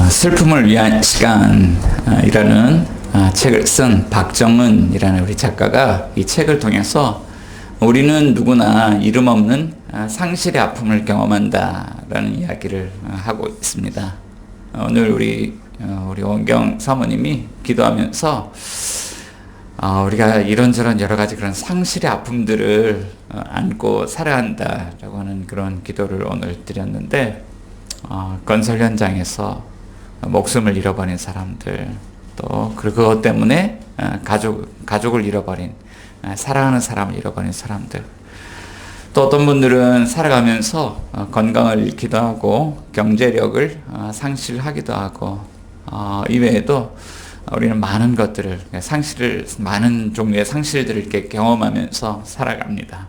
슬픔을 위한 시간이라는 책을 쓴 박정은이라는 우리 작가가 이 책을 통해서 우리는 누구나 이름 없는 상실의 아픔을 경험한다라는 이야기를 하고 있습니다. 오늘 우리 원경 사모님이 기도하면서 우리가 이런저런 여러 가지 그런 상실의 아픔들을 안고 살아야 한다라고 하는 그런 기도를 오늘 드렸는데, 건설 현장에서 목숨을 잃어버린 사람들, 또 그것 때문에 가족을 잃어버린, 사랑하는 사람을 잃어버린 사람들, 또 어떤 분들은 살아가면서 건강을 잃기도 하고 경제력을 상실하기도 하고, 이외에도 우리는 많은 것들을 많은 종류의 상실들을 이렇게 경험하면서 살아갑니다.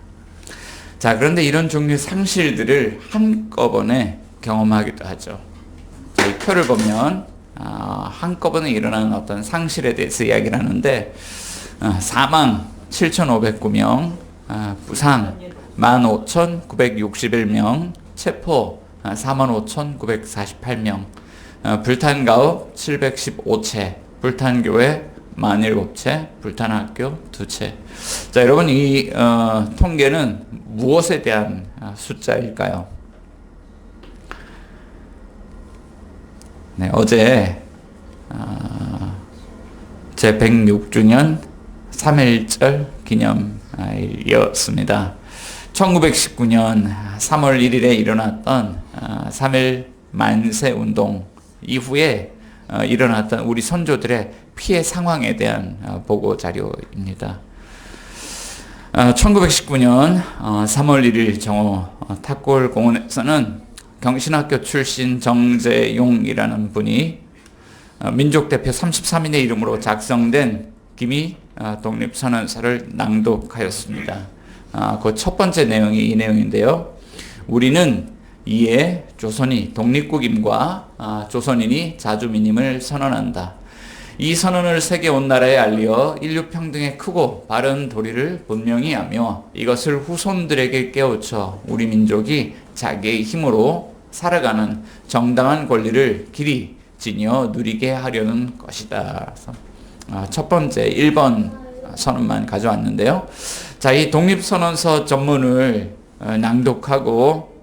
자, 그런데 이런 종류의 상실들을 한꺼번에 경험하기도 하죠. 이 표를 보면 한꺼번에 일어나는 어떤 상실에 대해서 이야기를 하는데, 사망 7,509명, 부상 15,961명, 체포 45,948명, 불탄 가옥 715채, 불탄 교회 47채, 불탄 학교 2채. 자, 여러분, 이 통계는 무엇에 대한 숫자일까요? 네, 어제 제 106주년 3.1절 기념일이었습니다. 1919년 3월 1일에 일어났던 3.1 만세 운동 이후에 일어났던 우리 선조들의 피해 상황에 대한 보고 자료입니다. 1919년 3월 1일 정오 탁골공원에서는 경신학교 출신 정재용이라는 분이 민족대표 33인의 이름으로 작성된 기미 독립선언서를 낭독하였습니다. 그 첫 번째 내용이 이 내용인데요. 우리는 이에 조선이 독립국임과 조선인이 자주민임을 선언한다. 이 선언을 세계 온 나라에 알려 인류 평등의 크고 바른 도리를 분명히 하며 이것을 후손들에게 깨우쳐 우리 민족이 자기의 힘으로 살아가는 정당한 권리를 길이 지녀 누리게 하려는 것이다. 첫 번째 1번 선언만 가져왔는데요. 자, 이 독립선언서 전문을 낭독하고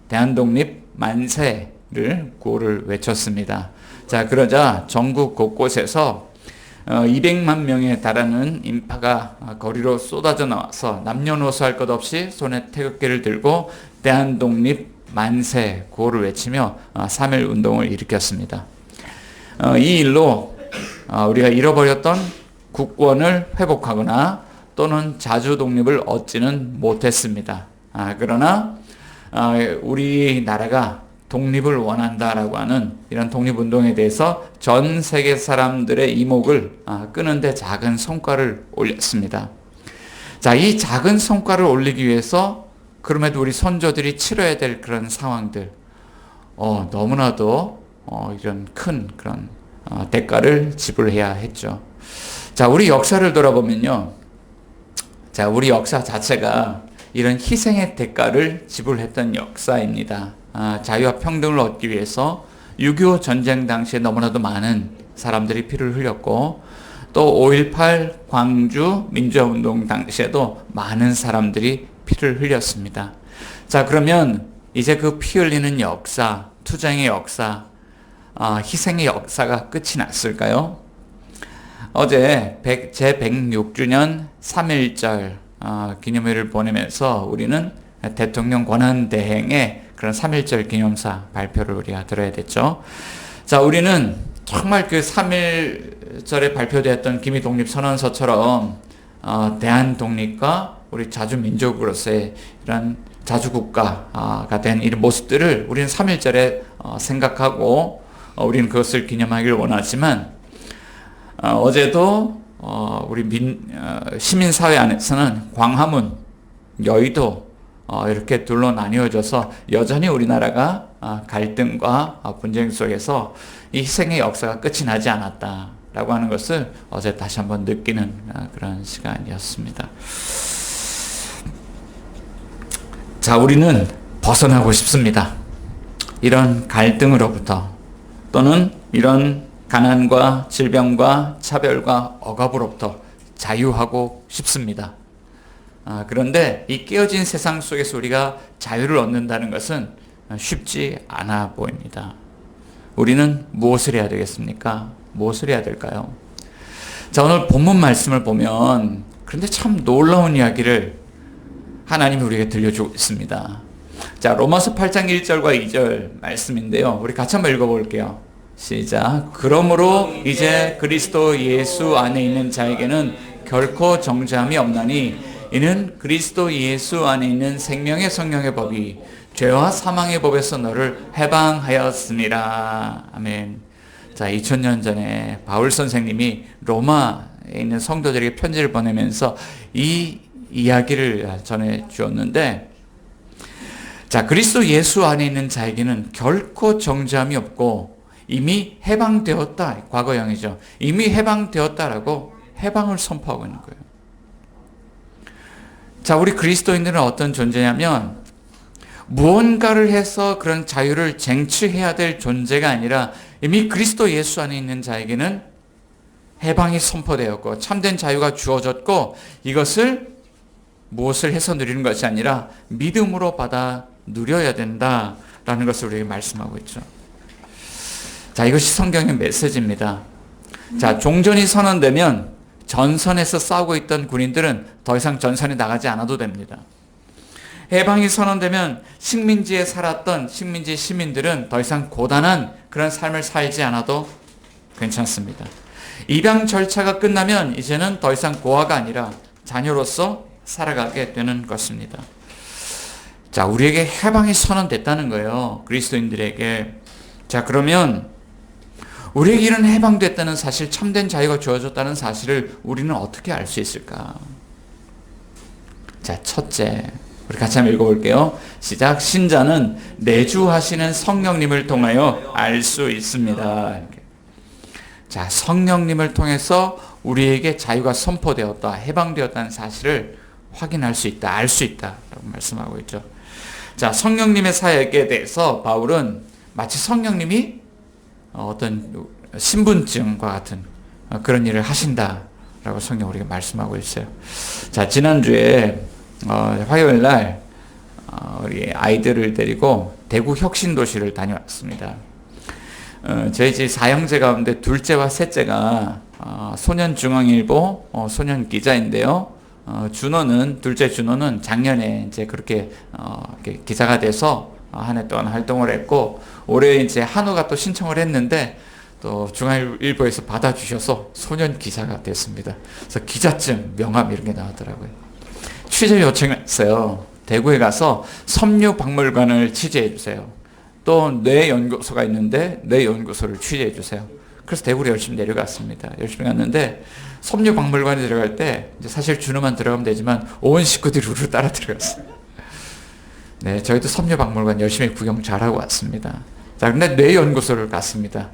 대한독립 만세를 구호를 외쳤습니다. 자, 그러자 전국 곳곳에서 200만 명에 달하는 인파가 거리로 쏟아져 나와서 남녀노소 할 것 없이 손에 태극기를 들고 대한독립 만세 구호를 외치며 3.1 운동을 일으켰습니다. 이 일로 우리가 잃어버렸던 국권을 회복하거나 또는 자주 독립을 얻지는 못했습니다. 그러나 우리나라가 독립을 원한다라고 하는 이런 독립운동에 대해서 전 세계 사람들의 이목을 끄는데 작은 성과를 올렸습니다. 자, 이 작은 성과를 올리기 위해서 그럼에도 우리 선조들이 치러야 될 그런 상황들, 너무나도 이런 큰 그런 대가를 지불해야 했죠. 자, 우리 역사를 돌아보면요. 자, 우리 역사 자체가 이런 희생의 대가를 지불했던 역사입니다. 자유와 평등을 얻기 위해서 6.25 전쟁 당시에 너무나도 많은 사람들이 피를 흘렸고, 또 5.18 광주 민주화운동 당시에도 많은 사람들이 피를 흘렸습니다. 자, 그러면 이제 그 피 흘리는 역사, 투쟁의 역사, 희생의 역사가 끝이 났을까요? 어제 제 106주년 3.1절 기념일을 보내면서 우리는 대통령 권한대행의 그런 3.1절 기념사 발표를 우리가 들어야 됐죠. 자, 우리는 정말 그 3.1절에 발표되었던 기미독립선언서처럼 대한독립과 우리 자주민족으로서의 이런 자주국가가 된 이런 모습들을 우리는 3.1절에 생각하고 우리는 그것을 기념하기를 원하지만, 어제도 우리 시민사회 안에서는 광화문, 여의도 이렇게 둘로 나뉘어져서 여전히 우리나라가 갈등과 분쟁 속에서 이 희생의 역사가 끝이 나지 않았다라고 하는 것을 어제 다시 한번 느끼는 그런 시간이었습니다. 자, 우리는 벗어나고 싶습니다. 이런 갈등으로부터, 또는 이런 가난과 질병과 차별과 억압으로부터 자유하고 싶습니다. 그런데 이 깨어진 세상 속에서 우리가 자유를 얻는다는 것은 쉽지 않아 보입니다. 우리는 무엇을 해야 되겠습니까? 무엇을 해야 될까요? 자, 오늘 본문 말씀을 보면 그런데 참 놀라운 이야기를 하나님이 우리에게 들려주고 있습니다. 자, 로마서 8장 1절과 2절 말씀인데요. 우리 같이 한번 읽어볼게요. 시작. 그러므로 이제 그리스도 예수 안에 있는 자에게는 결코 정죄함이 없나니 이는 그리스도 예수 안에 있는 생명의 성령의 법이 죄와 사망의 법에서 너를 해방하였습니다. 아멘. 자, 2000년 전에 바울 선생님이 로마에 있는 성도들에게 편지를 보내면서 이 이야기를 전해 주었는데, 자, 그리스도 예수 안에 있는 자에게는 결코 정죄함이 없고 이미 해방되었다. 과거형이죠. 이미 해방되었다라고 해방을 선포하고 있는 거예요. 자, 우리 그리스도인들은 어떤 존재냐면 무언가를 해서 그런 자유를 쟁취해야 될 존재가 아니라 이미 그리스도 예수 안에 있는 자에게는 해방이 선포되었고 참된 자유가 주어졌고 이것을 무엇을 해서 누리는 것이 아니라 믿음으로 받아 누려야 된다라는 것을 우리에게 말씀하고 있죠. 자, 이것이 성경의 메시지입니다. 자, 종전이 선언되면 전선에서 싸우고 있던 군인들은 더 이상 전선에 나가지 않아도 됩니다. 해방이 선언되면 식민지에 살았던 식민지 시민들은 더 이상 고단한 그런 삶을 살지 않아도 괜찮습니다. 입양 절차가 끝나면 이제는 더 이상 고아가 아니라 자녀로서 살아가게 되는 것입니다. 자, 우리에게 해방이 선언됐다는 거예요. 그리스도인들에게. 자, 그러면 우리에게 이런 해방됐다는 사실, 참된 자유가 주어졌다는 사실을 우리는 어떻게 알 수 있을까? 자, 첫째, 우리 같이 한번 읽어볼게요. 시작. 신자는 내주하시는 성령님을 통하여 알 수 있습니다. 자, 성령님을 통해서 우리에게 자유가 선포되었다, 해방되었다는 사실을 확인할 수 있다, 알 수 있다라고 말씀하고 있죠. 자, 성령님의 사역에 대해서 바울은 마치 성령님이 어떤 신분증과 같은 그런 일을 하신다라고 성경 우리가 말씀하고 있어요. 자, 지난주에 화요일 날 우리 아이들을 데리고 대구 혁신도시를 다녀왔습니다. 저희 집 사형제 가운데 둘째와 셋째가 소년중앙일보 소년 기자인데요. 둘째 준호는 작년에 이제 그렇게 기자가 돼서 한 해 동안 활동을 했고, 올해 이제 한호가 또 신청을 했는데 또 중앙일보에서 받아주셔서 소년 기자가 됐습니다. 그래서 기자증, 명함 이런 게 나왔더라고요. 취재 요청을 했어요. 대구에 가서 섬유박물관을 취재해 주세요. 또 뇌연구소가 있는데 뇌연구소를 취재해 주세요. 그래서 대구로 열심히 내려갔습니다. 열심히 갔는데 섬유박물관에 들어갈 때 이제 사실 준호만 들어가면 되지만 온 식구들이 우르르 따라 들어갔어요. 네, 저희도 섬유박물관 열심히 구경 잘하고 왔습니다. 자, 근데 뇌연구소를 갔습니다.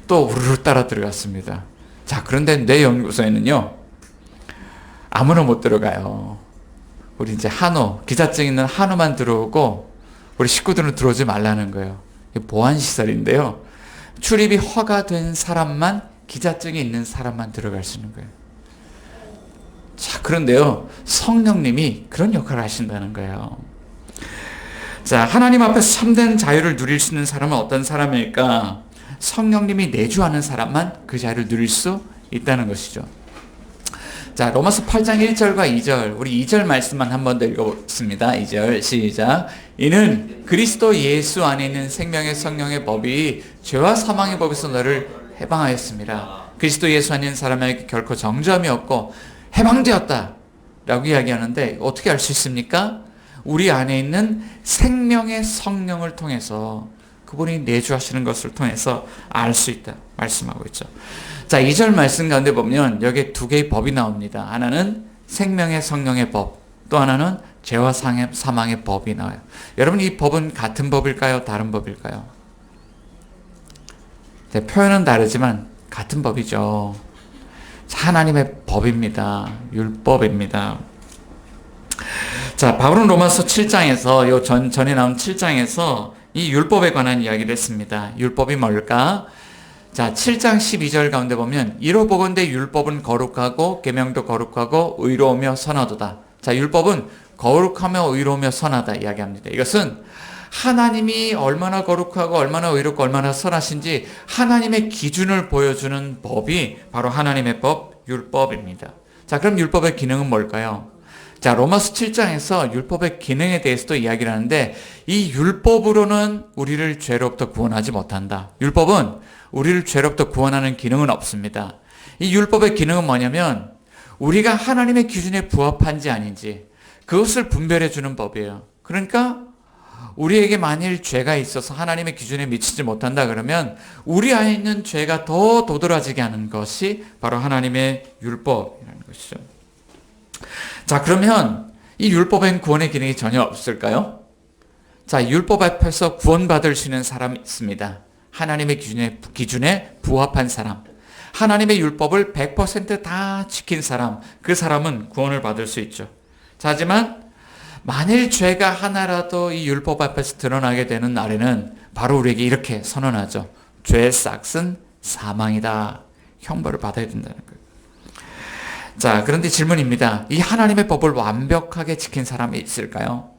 또 우르르 따라 들어갔습니다. 자, 그런데 뇌연구소에는요, 아무나 못 들어가요. 우리 이제 한호, 기자증 있는 한호만 들어오고 우리 식구들은 들어오지 말라는 거예요. 보안시설인데요. 출입이 허가된 사람만, 기자증이 있는 사람만 들어갈 수 있는 거예요. 자, 그런데요, 성령님이 그런 역할을 하신다는 거예요. 자, 하나님 앞에서 참된 자유를 누릴 수 있는 사람은 어떤 사람일까? 성령님이 내주하는 사람만 그 자유를 누릴 수 있다는 것이죠. 자, 로마서 8장 1절과 2절, 우리 2절 말씀만 한 번 더 읽어보겠습니다. 2절 시작. 이는 그리스도 예수 안에 있는 생명의 성령의 법이 죄와 사망의 법에서 너를 해방하였습니다. 그리스도 예수 안에 있는 사람에게 결코 정죄함이 없고 해방되었다 라고 이야기하는데 어떻게 알 수 있습니까? 우리 안에 있는 생명의 성령을 통해서, 그분이 내주하시는 것을 통해서 알 수 있다 말씀하고 있죠. 자, 2절 말씀 가운데 보면 여기에 두 개의 법이 나옵니다. 하나는 생명의 성령의 법, 또 하나는 죄와 사망의 법이 나와요. 여러분, 이 법은 같은 법일까요? 다른 법일까요? 네, 표현은 다르지만 같은 법이죠. 하나님의 법입니다. 율법입니다. 자, 바울은 로마서 7장에서 전에 나온 7장에서 이 율법에 관한 이야기를 했습니다. 율법이 뭘까? 자, 7장 12절 가운데 보면 이로보건대 율법은 거룩하고 계명도 거룩하고 의로우며 선하도다. 자, 율법은 거룩하며 의로우며 선하다 이야기합니다. 이것은 하나님이 얼마나 거룩하고 얼마나 의롭고 얼마나 선하신지 하나님의 기준을 보여주는 법이 바로 하나님의 법, 율법입니다. 자, 그럼 율법의 기능은 뭘까요? 자, 로마서 7장에서 율법의 기능에 대해서도 이야기를 하는데 이 율법으로는 우리를 죄로부터 구원하지 못한다. 율법은 우리를 죄로부터 구원하는 기능은 없습니다. 이 율법의 기능은 뭐냐면 우리가 하나님의 기준에 부합한지 아닌지 그것을 분별해 주는 법이에요. 그러니까 우리에게 만일 죄가 있어서 하나님의 기준에 미치지 못한다 그러면 우리 안에 있는 죄가 더 도드라지게 하는 것이 바로 하나님의 율법이라는 것이죠. 자, 그러면 이 율법엔 구원의 기능이 전혀 없을까요? 자, 율법 앞에서 구원받을 수 있는 사람이 있습니다. 하나님의 기준에 부합한 사람. 하나님의 율법을 100% 지킨 사람. 그 사람은 구원을 받을 수 있죠. 자, 하지만 만일 죄가 하나라도 이 율법 앞에서 드러나게 되는 날에는 바로 우리에게 이렇게 선언하죠. 죄의 싹은 사망이다. 형벌을 받아야 된다는 거예요. 자, 그런데 질문입니다. 이 하나님의 법을 완벽하게 지킨 사람이 있을까요?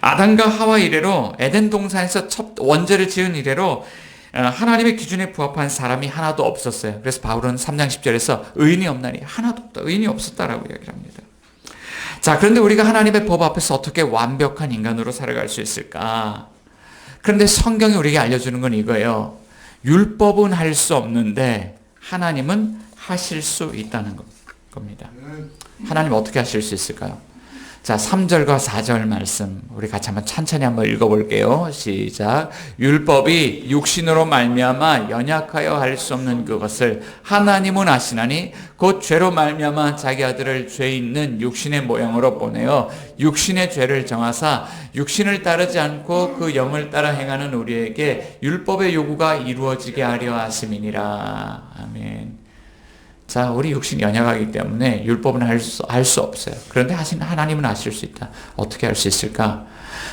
아담과 하와 이래로 에덴 동산에서 첫 원죄를 지은 이래로 하나님의 기준에 부합한 사람이 하나도 없었어요. 그래서 바울은 3장 10절에서 의인이 없나니 하나도 없다. 의인이 없었다라고 이야기를 합니다. 자, 그런데 우리가 하나님의 법 앞에서 어떻게 완벽한 인간으로 살아갈 수 있을까? 그런데 성경이 우리에게 알려주는 건 이거예요. 율법은 할 수 없는데 하나님은 하실 수 있다는 겁니다. 하나님 어떻게 하실 수 있을까요? 자, 3절과 4절 말씀 우리 같이 한번 천천히 한번 읽어볼게요. 시작. 율법이 육신으로 말미암아 연약하여 할 수 없는 그것을 하나님은 아시나니 곧 죄로 말미암아 자기 아들을 죄 있는 육신의 모형으로 보내어 육신의 죄를 정하사 육신을 따르지 않고 그 영을 따라 행하는 우리에게 율법의 요구가 이루어지게 하려 하심이니라. 아멘. 자, 우리 육신이 연약하기 때문에 율법은 할 수 없어요. 그런데 하나님은 하실 수 있다. 어떻게 할 수 있을까?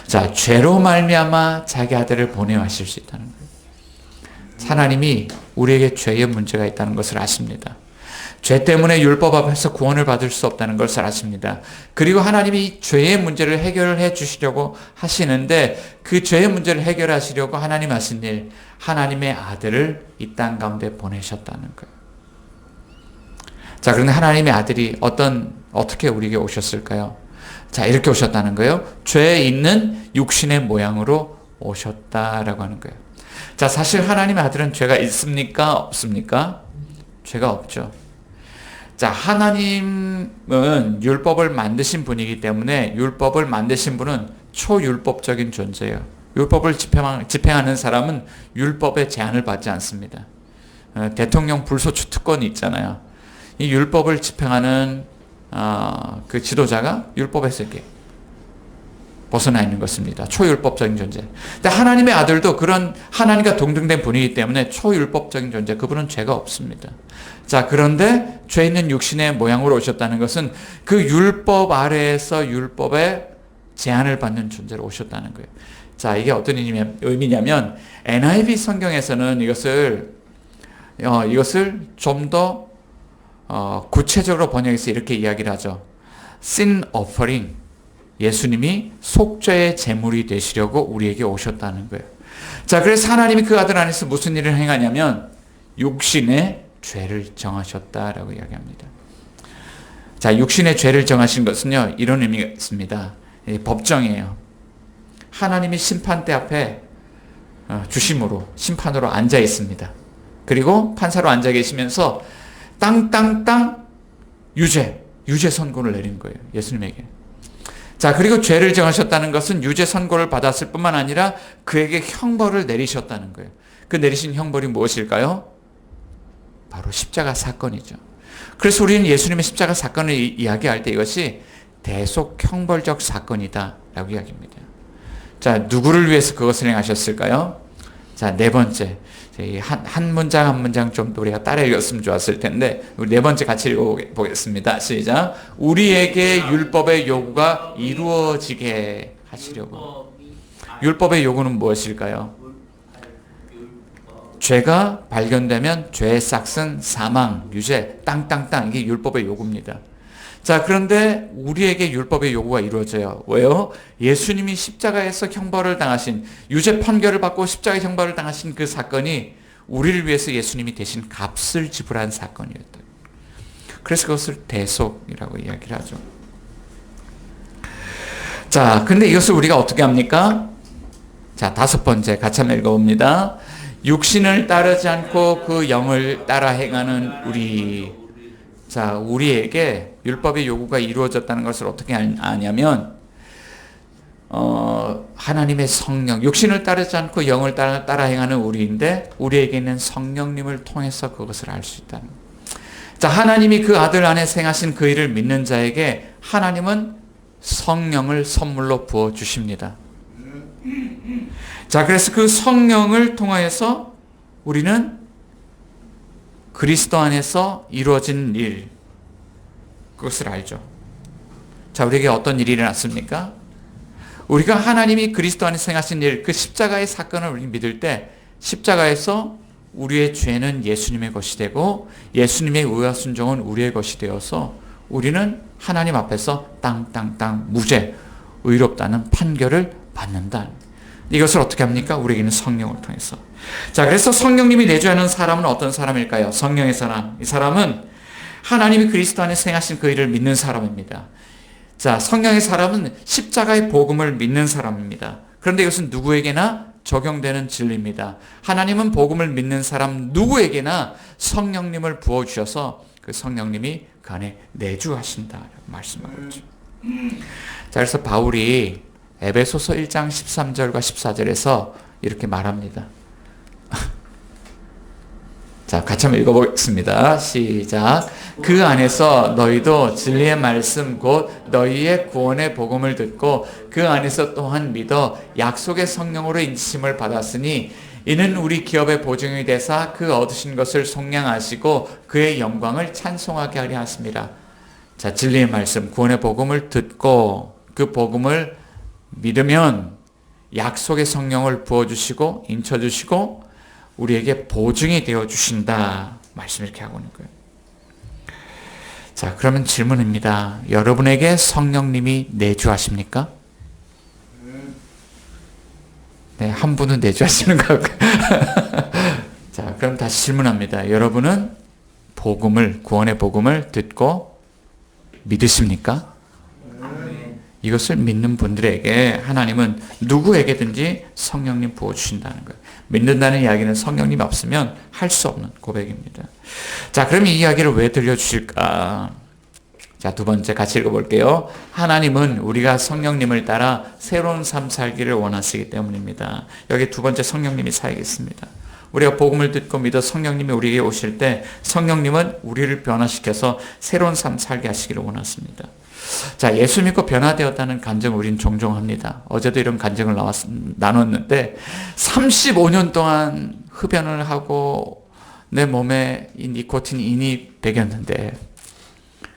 자, 죄로 말미암아 자기 아들을 보내어 하실 수 있다는 거예요. 하나님이 우리에게 죄의 문제가 있다는 것을 아십니다. 죄 때문에 율법 앞에서 구원을 받을 수 없다는 것을 아십니다. 그리고 하나님이 죄의 문제를 해결해 주시려고 하시는데 그 죄의 문제를 해결하시려고 하나님 하신 일, 하나님의 아들을 이 땅 가운데 보내셨다는 거예요. 자, 그런데 하나님의 아들이 어떻게 우리에게 오셨을까요? 자, 이렇게 오셨다는 거예요. 죄에 있는 육신의 모양으로 오셨다라고 하는 거예요. 자, 사실 하나님의 아들은 죄가 있습니까? 없습니까? 죄가 없죠. 자, 하나님은 율법을 만드신 분이기 때문에 율법을 만드신 분은 초율법적인 존재예요. 율법을 집행하는 사람은 율법의 제한을 받지 않습니다. 대통령 불소추 특권이 있잖아요. 이 율법을 집행하는 그 지도자가 율법에서 이렇게 벗어나 있는 것입니다. 초율법적인 존재. 근데 하나님의 아들도 그런 하나님과 동등된 분이기 때문에 초율법적인 존재. 그분은 죄가 없습니다. 자, 그런데 죄 있는 육신의 모양으로 오셨다는 것은 그 율법 아래에서 율법의 제한을 받는 존재로 오셨다는 거예요. 자, 이게 어떤 의미냐면 NIV 성경에서는 이것을 좀 더 구체적으로 번역해서 이렇게 이야기를 하죠. Sin offering. 예수님이 속죄의 제물이 되시려고 우리에게 오셨다는 거예요. 자, 그래서 하나님이 그 아들 안에서 무슨 일을 행하냐면 육신의 죄를 정하셨다라고 이야기합니다. 자, 육신의 죄를 정하신 것은요, 이런 의미가 있습니다. 법정이에요. 하나님이 심판대 앞에 주심으로 심판으로 앉아 있습니다. 그리고 판사로 앉아 계시면서 땅땅땅 유죄 선고를 내린 거예요. 예수님에게. 자, 그리고 죄를 정하셨다는 것은 유죄 선고를 받았을 뿐만 아니라 그에게 형벌을 내리셨다는 거예요. 그 내리신 형벌이 무엇일까요? 바로 십자가 사건이죠. 그래서 우리는 예수님의 십자가 사건을 이야기할 때 이것이 대속 형벌적 사건이다 라고 이야기합니다. 자, 누구를 위해서 그것을 행하셨을까요? 자, 네 번째. 한 문장 한 문장 좀 우리가 따라 읽었으면 좋았을 텐데 우리 네 번째 같이 읽어보겠습니다. 시작. 우리에게 율법의 요구가 이루어지게 하시려고. 율법의 요구는 무엇일까요? 죄가 발견되면 죄의 싹은 사망, 유죄, 땅땅땅. 이게 율법의 요구입니다. 자, 그런데 우리에게 율법의 요구가 이루어져요. 왜요? 예수님이 십자가에서 형벌을 당하신, 유죄 판결을 받고 십자가 형벌을 당하신 그 사건이 우리를 위해서 예수님이 대신 값을 지불한 사건이었다. 그래서 그것을 대속이라고 이야기를 하죠. 자, 근데 이것을 우리가 어떻게 합니까? 자, 5번째 같이 한번 읽어봅니다. 육신을 따르지 않고 그 영을 따라 행하는 우리. 자, 우리에게 율법의 요구가 이루어졌다는 것을 어떻게 아냐면, 하나님의 성령, 육신을 따르지 않고 영을 따라 행하는 우리인데, 우리에게는 성령님을 통해서 그것을 알 수 있다는 거예요. 자, 하나님이 그 아들 안에 생하신 그 일을 믿는 자에게 하나님은 성령을 선물로 부어 주십니다. 자, 그래서 그 성령을 통하여서 우리는 그리스도 안에서 이루어진 일, 그것을 알죠. 자, 우리에게 어떤 일이 일어났습니까? 우리가 하나님이 그리스도 안에서 행하신 일, 그 십자가의 사건을 우리 믿을 때 십자가에서 우리의 죄는 예수님의 것이 되고 예수님의 의와 순종은 우리의 것이 되어서 우리는 하나님 앞에서 땅땅땅 무죄, 의롭다는 판결을 받는다. 이것을 어떻게 합니까? 우리에게는 성령을 통해서. 자, 그래서 성령님이 내주하는 사람은 어떤 사람일까요? 성령의 사람. 이 사람은 하나님이 그리스도 안에 행하신 그 일을 믿는 사람입니다. 자, 성령의 사람은 십자가의 복음을 믿는 사람입니다. 그런데 이것은 누구에게나 적용되는 진리입니다. 하나님은 복음을 믿는 사람 누구에게나 성령님을 부어주셔서 그 성령님이 그 안에 내주하신다 말씀하고 있죠. 자, 그래서 바울이 에베소서 1장 13절과 14절에서 이렇게 말합니다. 자, 같이 한번 읽어보겠습니다. 시작. 그 안에서 너희도 진리의 말씀 곧 너희의 구원의 복음을 듣고 그 안에서 또한 믿어 약속의 성령으로 인치심을 받았으니 이는 우리 기업의 보증이 되사 그 얻으신 것을 속량하시고 그의 영광을 찬송하게 하려 하십니다. 자, 진리의 말씀, 구원의 복음을 듣고 그 복음을 믿으면 약속의 성령을 부어주시고 인쳐주시고 우리에게 보증이 되어주신다. 말씀 이렇게 하고 있는 거예요. 자, 그러면 질문입니다. 여러분에게 성령님이 내주하십니까? 네, 한 분은 내주하시는 것 같고요. 자, 그럼 다시 질문합니다. 여러분은 복음을, 구원의 복음을 듣고 믿으십니까? 이것을 믿는 분들에게 하나님은 누구에게든지 성령님 부어주신다는 거예요. 믿는다는 이야기는 성령님이 없으면 할 수 없는 고백입니다. 자, 그럼 이 이야기를 왜 들려주실까? 자, 2번째 같이 읽어볼게요. 하나님은 우리가 성령님을 따라 새로운 삶 살기를 원하시기 때문입니다. 여기 2번째 성령님이 살겠습니다. 우리가 복음을 듣고 믿어 성령님이 우리에게 오실 때 성령님은 우리를 변화시켜서 새로운 삶 살게 하시기를 원하십니다. 자, 예수 믿고 변화되었다는 간증을 우린 종종 합니다. 어제도 이런 간증을 나눴는데 35년 동안 흡연을 하고 내 몸에 이 니코틴 인이 배겼는데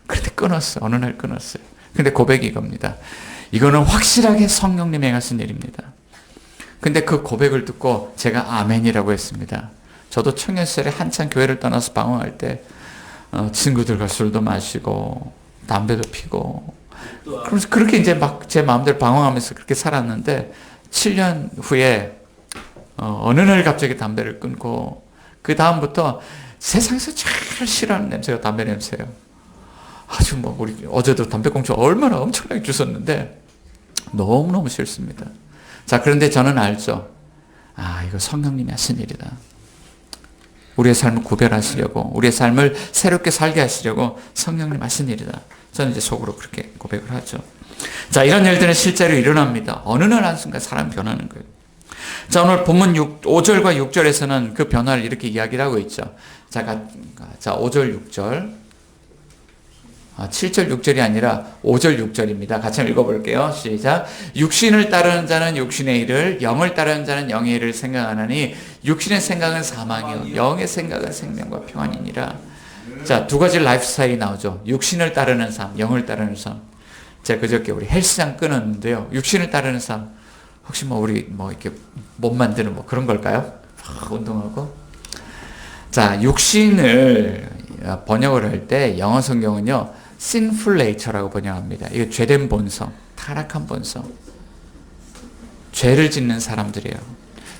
그런데 끊었어요. 어느 날 끊었어요. 근데 고백이 이겁니다. 이거는 확실하게 성령님이 행하신 일입니다. 근데 그 고백을 듣고 제가 아멘이라고 했습니다. 저도 청년 시절에 한참 교회를 떠나서 방황할 때 친구들과 술도 마시고 담배도 피고 그래서 그렇게 이제 막 제 마음대로 방황하면서 그렇게 살았는데 7년 후에 어느 날 갑자기 담배를 끊고 그 다음부터 세상에서 제일 싫어하는 냄새가 담배 냄새예요. 아주 뭐 우리 어제도 담배꽁초 얼마나 엄청나게 주웠는데 너무너무 싫습니다. 자, 그런데 저는 알죠. 아, 이거 성령님이 하신 일이다. 우리의 삶을 구별하시려고, 우리의 삶을 새롭게 살게 하시려고 성령님 하신 일이다. 저는 이제 속으로 그렇게 고백을 하죠. 자, 이런 일들은 실제로 일어납니다. 어느 날 한순간 사람이 변하는 거예요. 자, 오늘 본문 5절과 6절에서는 그 변화를 이렇게 이야기를 하고 있죠. 자, 5절, 6절. 7절, 6절이 아니라 5절, 6절입니다. 같이 한번 읽어볼게요. 시작. 육신을 따르는 자는 육신의 일을, 영을 따르는 자는 영의 일을 생각하나니 육신의 생각은 사망이요 영의 생각은 생명과 평안이니라. 자, 2가지 라이프 스타일이 나오죠. 육신을 따르는 삶, 영을 따르는 삶. 제가 그저께 우리 헬스장 끊었는데요. 육신을 따르는 삶. 혹시 우리 이렇게 몸 만드는 그런 걸까요? 운동하고 자, 육신을 번역을 할 때 영어 성경은요, sinful nature라고 번역합니다. 이거 죄된 본성, 타락한 본성. 죄를 짓는 사람들이에요.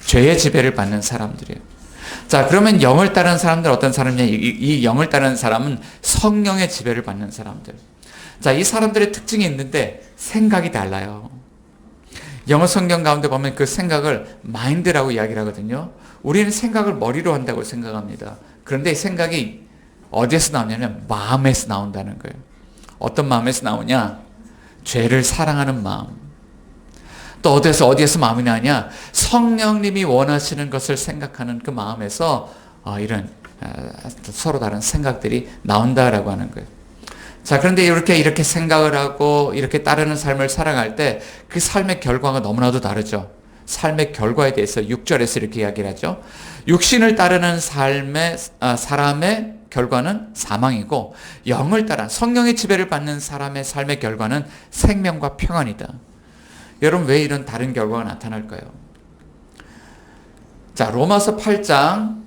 죄의 지배를 받는 사람들이에요. 자, 그러면 영을 따르는 사람들 어떤 사람이냐? 이 영을 따르는 사람은 성령의 지배를 받는 사람들. 자, 이 사람들의 특징이 있는데 생각이 달라요. 영어 성경 가운데 보면 그 생각을 마인드라고 이야기를 하거든요. 우리는 생각을 머리로 한다고 생각합니다. 그런데 이 생각이 어디에서 나오냐면 마음에서 나온다는 거예요. 어떤 마음에서 나오냐? 죄를 사랑하는 마음. 또 어디에서 마음이 나냐? 성령님이 원하시는 것을 생각하는 그 마음에서 이런 서로 다른 생각들이 나온다라고 하는 거예요. 자, 그런데 이렇게 생각을 하고 이렇게 따르는 삶을 살아갈 때 그 삶의 결과가 너무나도 다르죠. 삶의 결과에 대해서 6절에서 이렇게 이야기를 하죠. 육신을 따르는 사람의 결과는 사망이고 영을 따라 성령의 지배를 받는 사람의 삶의 결과는 생명과 평안이다. 여러분, 왜 이런 다른 결과가 나타날까요? 자, 로마서 8장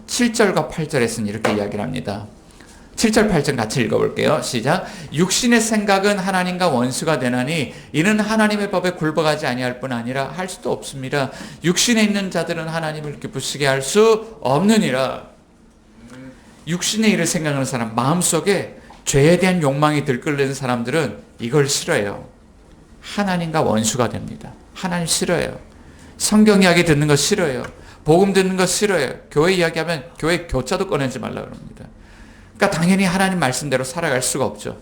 7절과 8절에서는 이렇게 이야기를 합니다. 7절 8절 같이 읽어볼게요. 시작. 육신의 생각은 하나님과 원수가 되나니 이는 하나님의 법에 굴복하지 아니할 뿐 아니라 할 수도 없습니다. 육신에 있는 자들은 하나님을 기쁘시게 할 수 없느니라. 육신의 일을 생각하는 사람, 마음속에 죄에 대한 욕망이 들끓는 사람들은 이걸 싫어해요. 하나님과 원수가 됩니다. 하나님 싫어해요. 성경 이야기 듣는 거 싫어해요. 복음 듣는 거 싫어해요. 교회 이야기하면 교회 교자도 꺼내지 말라 그럽니다. 그러니까 당연히 하나님 말씀대로 살아갈 수가 없죠.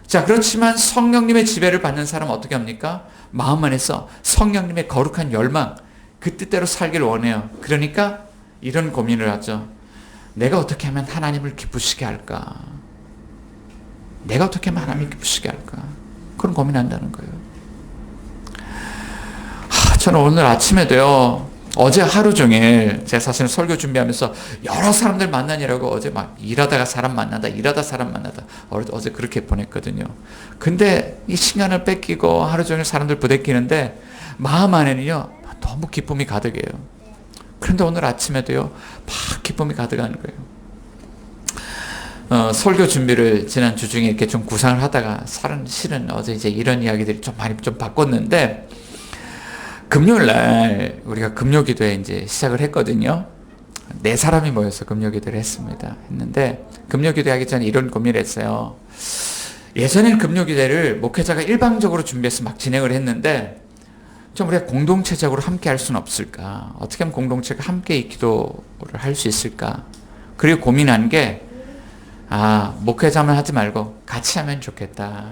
자, 그렇지만 성령님의 지배를 받는 사람은 어떻게 합니까? 마음 안에서 성령님의 거룩한 열망, 그 뜻대로 살기를 원해요. 그러니까 이런 고민을 하죠. 내가 어떻게 하면 하나님을 기쁘시게 할까? 내가 어떻게 하면 하나님을 기쁘시게 할까? 그런 고민한다는 거예요. 저는 오늘 아침에도요, 어제 하루 종일 제가 사실 설교 준비하면서 여러 사람들 만나느라고 어제 막 일하다가 사람 만나다 어제 그렇게 보냈거든요. 근데 이 시간을 뺏기고 하루 종일 사람들 부대끼는데 마음 안에는요, 너무 기쁨이 가득해요. 그런데 오늘 아침에도요, 막 기쁨이 가득한 거예요. 설교 준비를 지난 주 중에 이렇게 좀 구상을 하다가 실은 어제 이제 이런 이야기들이 좀 많이 좀 바꿨는데, 금요일 날 우리가 금요기도회 이제 시작을 했거든요. 4사람이 모여서 금요기도를 했는데 금요기도 하기 전에 이런 고민을 했어요. 예전엔 금요기도회를 목회자가 일방적으로 준비해서 막 진행을 했는데 좀 우리가 공동체적으로 함께 할 수는 없을까? 어떻게 하면 공동체가 함께 이 기도를 할 수 있을까? 그리고 고민한 게 목회자만 하지 말고 같이 하면 좋겠다.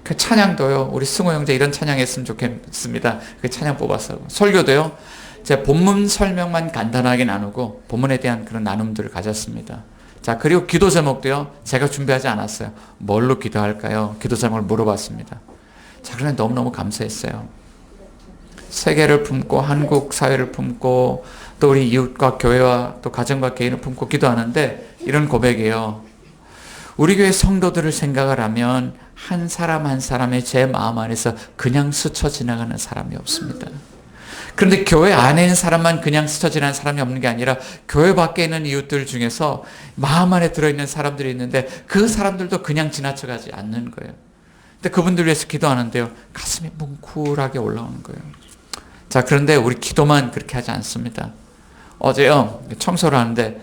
그 찬양도요, 우리 승호 형제 이런 찬양 했으면 좋겠습니다. 그 찬양 뽑았어요. 설교도요, 제 본문 설명만 간단하게 나누고 본문에 대한 그런 나눔들을 가졌습니다. 자, 그리고 기도 제목도요, 제가 준비하지 않았어요. 뭘로 기도할까요? 기도 제목을 물어봤습니다. 자, 그런데 너무너무 감사했어요. 세계를 품고 한국 사회를 품고 또 우리 이웃과 교회와 또 가정과 개인을 품고 기도하는데 이런 고백이에요. 우리 교회 성도들을 생각을 하면 한 사람 한 사람의 제 마음 안에서 그냥 스쳐 지나가는 사람이 없습니다. 그런데 교회 안에 있는 사람만 그냥 스쳐 지나가는 사람이 없는 게 아니라 교회 밖에 있는 이웃들 중에서 마음 안에 들어있는 사람들이 있는데 그 사람들도 그냥 지나쳐가지 않는 거예요. 근데 그분들 위해서 기도하는데요, 가슴이 뭉클하게 올라오는 거예요. 자, 그런데 우리 기도만 그렇게 하지 않습니다. 어제요, 청소를 하는데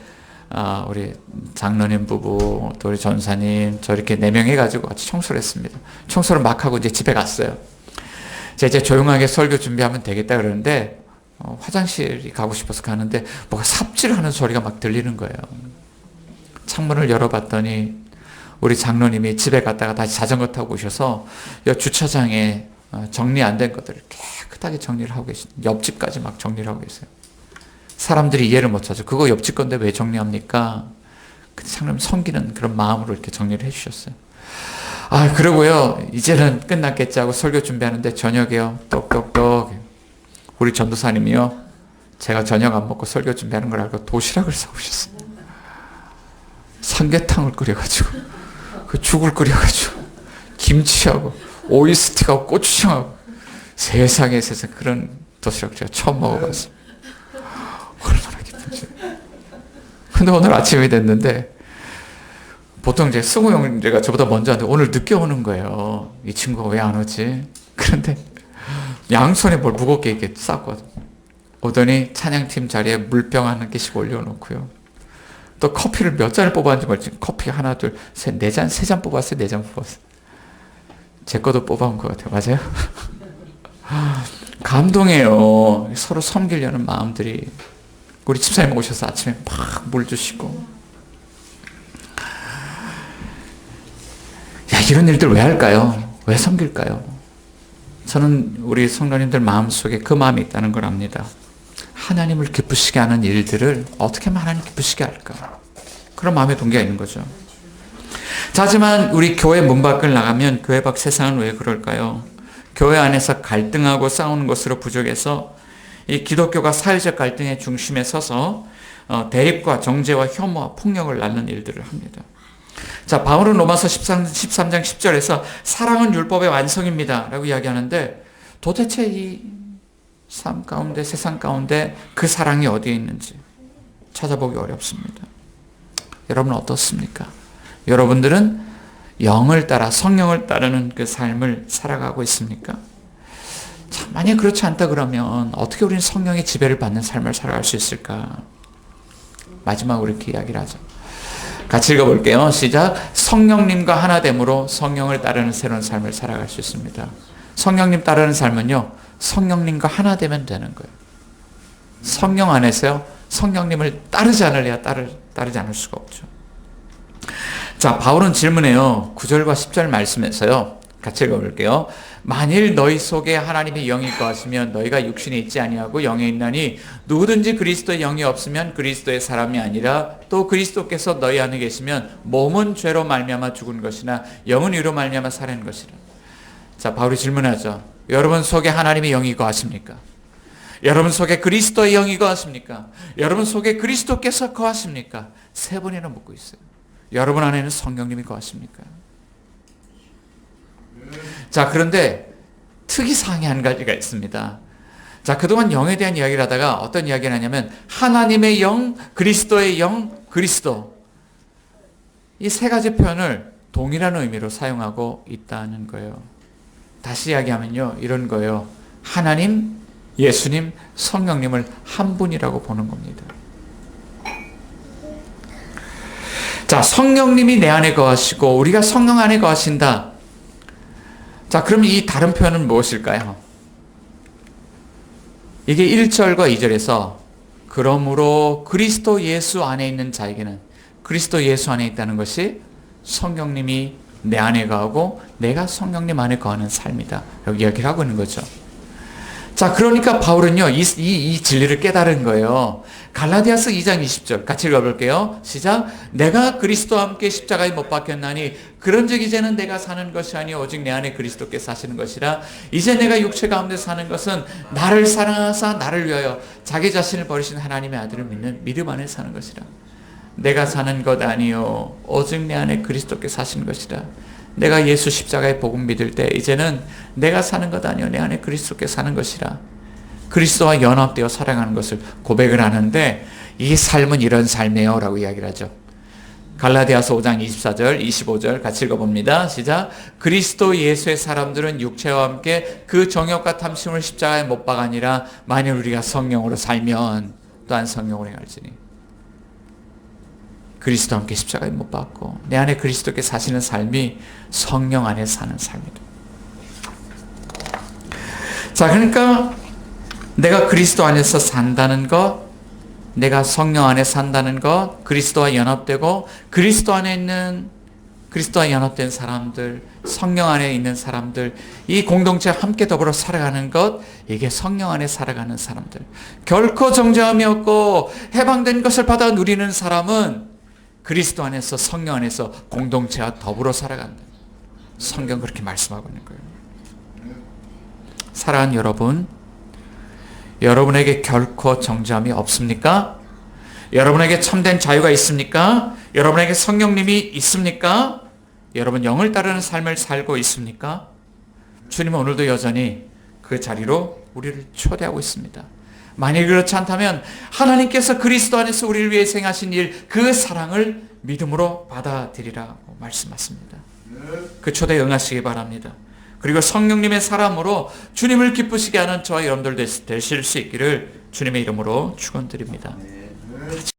우리 장로님 부부, 또 우리 전사님, 저 이렇게 4명 해가지고 같이 청소를 했습니다. 청소를 막 하고 이제 집에 갔어요. 제가 이제 조용하게 설교 준비하면 되겠다 그러는데, 화장실이 가고 싶어서 가는데, 뭐가 삽질하는 소리가 막 들리는 거예요. 창문을 열어봤더니, 우리 장로님이 집에 갔다가 다시 자전거 타고 오셔서, 주차장에 정리 안 된 것들을 깨끗하게 정리를 하고 계십니다. 옆집까지 막 정리를 하고 계세요. 사람들이 이해를 못하죠. 그거 옆집 건데 왜 정리합니까? 장로님 섬기는 그런 마음으로 이렇게 정리를 해주셨어요. 그러고요, 이제는 끝났겠지 하고 설교 준비하는데 저녁에요, 똑똑똑 우리 전도사님이요, 제가 저녁 안 먹고 설교 준비하는 걸 알고 도시락을 사오셨어요. 삼계탕을 끓여가지고 그 죽을 끓여가지고 김치하고 오이스틱하고 고추장하고 세상에 그런 도시락 제가 처음 먹어봤어요. 얼마나 기쁜지. 근데 오늘 아침이 됐는데 보통 이제 승우 형제가 저보다 먼저 하는데 오늘 늦게 오는 거예요. 이 친구가 왜 안 오지? 그런데 양손에 뭘 무겁게 이렇게 쌌거든. 오더니 찬양팀 자리에 물병 한 개씩 올려놓고요. 또 커피를 몇 잔을 뽑았는지 모르지. 커피 하나, 둘, 셋, 네 잔, 세 잔 뽑았어요. 네 잔 뽑았어요. 제 것도 뽑아온 것 같아요. 맞아요? 감동해요. 서로 섬기려는 마음들이. 우리 집사님 오셔서 아침에 막 물 주시고. 야, 이런 일들 왜 할까요? 왜 섬길까요? 저는 우리 성도님들 마음속에 그 마음이 있다는 걸 압니다. 하나님을 기쁘시게 하는 일들을 어떻게 하면 하나님 기쁘시게 할까? 그런 마음의 동기가 있는 거죠. 자, 하지만 우리 교회 문 밖을 나가면 교회 밖 세상은 왜 그럴까요? 교회 안에서 갈등하고 싸우는 것으로 부족해서 이 기독교가 사회적 갈등의 중심에 서서 대립과 정죄와 혐오와 폭력을 낳는 일들을 합니다. 자, 바울은 로마서 13장 10절에서 사랑은 율법의 완성입니다 라고 이야기하는데 도대체 이 삶 가운데, 세상 가운데 그 사랑이 어디에 있는지 찾아보기 어렵습니다. 여러분 어떻습니까? 여러분들은 영을 따라 성령을 따르는 그 삶을 살아가고 있습니까? 자, 만약 그렇지 않다 그러면 어떻게 우리는 성령의 지배를 받는 삶을 살아갈 수 있을까? 마지막으로 이렇게 이야기를 하죠. 같이 읽어볼게요. 시작. 성령님과 하나됨으로 성령을 따르는 새로운 삶을 살아갈 수 있습니다. 성령님 따르는 삶은요, 성령님과 하나 되면 되는 거예요. 성령 안에서요, 성령님을 따르지 않으려야 따르지 않을 수가 없죠. 자, 바울은 질문해요. 9절과 10절 말씀에서요. 같이 읽어볼게요. 만일 너희 속에 하나님의 영이 거하시면 너희가 육신에 있지 아니하고 영에 있나니 누구든지 그리스도의 영이 없으면 그리스도의 사람이 아니라 또 그리스도께서 너희 안에 계시면 몸은 죄로 말미암아 죽은 것이나 영은 의로 말미암아 사는 것이라. 자, 바울이 질문하죠. 여러분 속에 하나님의 영이 거하십니까? 여러분 속에 그리스도의 영이 거하십니까? 여러분 속에 그리스도께서 거하십니까? 세 번이나 묻고 있어요. 여러분 안에는 성령님이 거하십니까? 자, 그런데 특이사항이 한 가지가 있습니다. 자, 그동안 영에 대한 이야기를 하다가 어떤 이야기를 하냐면 하나님의 영, 그리스도의 영, 그리스도. 이 세 가지 표현을 동일한 의미로 사용하고 있다는 거예요. 다시 이야기하면요, 이런 거예요. 하나님, 예수님, 성령님을 한 분이라고 보는 겁니다. 자, 성령님이 내 안에 거하시고 우리가 성령 안에 거하신다. 자, 그럼 이 다른 표현은 무엇일까요? 이게 1절과 2절에서 그러므로 그리스도 예수 안에 있는 자에게는 그리스도 예수 안에 있다는 것이 성령님이 내 안에 거하고 내가 성령님 안에 거하는 삶이다. 여기 이야기를 하고 있는 거죠. 자, 그러니까 바울은요, 이 진리를 깨달은 거예요. 갈라디아서 2장 20절 같이 읽어볼게요. 시작. 내가 그리스도와 함께 십자가에 못 박혔나니 그런즉 이제는 내가 사는 것이 아니요 오직 내 안에 그리스도께서 사시는 것이라. 이제 내가 육체 가운데 사는 것은 나를 사랑하사 나를 위하여 자기 자신을 버리신 하나님의 아들을 믿는 믿음 안에 사는 것이라. 내가 사는 것 아니요 오직 내 안에 그리스도께서 사시는 것이라. 내가 예수 십자가의 복음 믿을 때 이제는 내가 사는 것 아니요 내 안에 그리스도께서 사는 것이라. 그리스도와 연합되어 살아가는 것을 고백을 하는데 이 삶은 이런 삶이에요 라고 이야기를 하죠. 갈라디아서 5장 24절 25절 같이 읽어봅니다. 시작. 그리스도 예수의 사람들은 육체와 함께 그 정욕과 탐심을 십자가에 못 박으니라. 만일 우리가 성령으로 살면 또한 성령으로 행할지니. 그리스도와 함께 십자가에 못 박고 내 안에 그리스도께 사시는 삶이 성령 안에 사는 삶이다. 자, 그러니까 내가 그리스도 안에서 산다는 것, 내가 성령 안에 산다는 것, 그리스도와 연합되고 그리스도 안에 있는 그리스도와 연합된 사람들, 성령 안에 있는 사람들, 이 공동체와 함께 더불어 살아가는 것, 이게 성령 안에 살아가는 사람들. 결코 정죄함이 없고 해방된 것을 받아 누리는 사람은 그리스도 안에서 성령 안에서 공동체와 더불어 살아간다. 성경 그렇게 말씀하고 있는 거예요. 사랑하는 여러분, 여러분에게 결코 정죄함이 없습니까? 여러분에게 참된 자유가 있습니까? 여러분에게 성령님이 있습니까? 여러분 영을 따르는 삶을 살고 있습니까? 주님은 오늘도 여전히 그 자리로 우리를 초대하고 있습니다. 만약 그렇지 않다면 하나님께서 그리스도 안에서 우리를 위해 행하신 일, 그 사랑을 믿음으로 받아들이라고 말씀하십니다. 그 초대에 응하시기 바랍니다. 그리고 성령님의 사람으로 주님을 기쁘시게 하는 저와 여러분들 되실 수 있기를 주님의 이름으로 축원드립니다.